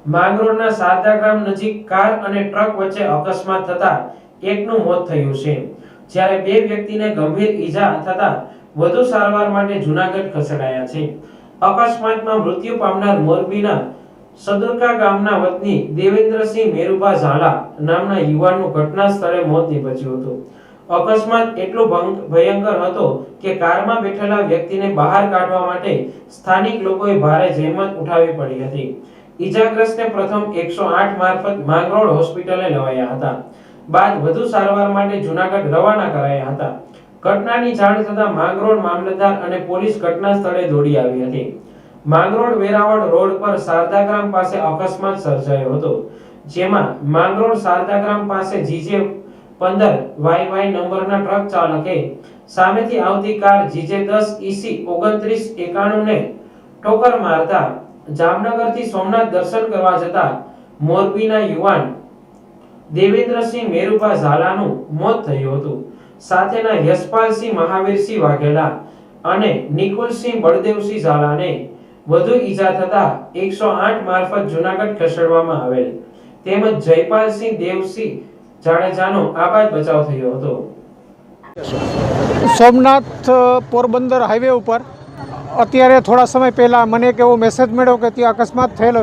માંગરોળના શારદા ગ્રામ નજીક કાર અને ટ્રક વચ્ચે અકસ્માત થતા એકનું મોત થયું છે, જ્યારે બે વ્યક્તિને ગંભીર ઈજા થતા વધુ સારવાર માટે જૂનાગઢ ખસેડાયા છે। અકસ્માતમાં મૃત્યુ પામનાર મોરબીના સદુરકા ગામના વતની દેવેન્દ્રસિંહ મેરુભા ઝાલા નામના યુવાનનું ઘટના સ્થળે મોત નીપજ્યું હતું। અકસ્માત એટલો ભયંકર હતો કે કારમાં બેઠેલા વ્યક્તિને બહાર કાઢવા માટે સ્થાનિક લોકોએ ભારે જહેમત ઉઠાવવી પડી હતી। ઈજાગ્રસ્તને પ્રથમ 108 મારફત માંગરોળ હોસ્પિટલે લવાયા હતા, બાદ વધુ સારવાર માટે જૂનાગઢ રવાના કરાયા હતા। ઘટનાની જાણ થતાં માંગરોળ મામલતદાર અને પોલીસ ઘટના સ્થળે દોડી આવી હતી। માંગરોળ વેરાવળ રોડ પર શારદા ગ્રામ પાસે અકસ્માત સર્જાયો હતો, જેમાં માંગરોળ શારદા ગ્રામ પાસે GJ15YY નંબરના ટ્રક ચાલકે સામેથી આવતી કાર GJ10 EC 2991 ને ટોકર મારતા જામનગરથી સોમનાથ દર્શન કરવા જતા મોરબીના યુવાન દેવેન્દ્રસિંહ મેરુભા ઝાલાનું મોત થયું હતું। સાથેના યશપાલસિંહ મહાવીરસિંહ વાઘેલા અને નિકુલસિંહ બળદેવસિંહ ઝાલાને વધુ ઈજા થતા 108 મારફત જૂનાગઢ ખસેડવામાં આવેલ, તેમજ જયપાલસિંહ દેવસિંહ જાડેજાનો આબાદ બચાવ થયો હતો। સોમનાથ પોરબંદર હાઈવે ઉપર અત્યારે થોડા સમય પહેલાં મને એક એવો મેસેજ મળ્યો કે ત્યાં અકસ્માત થયેલો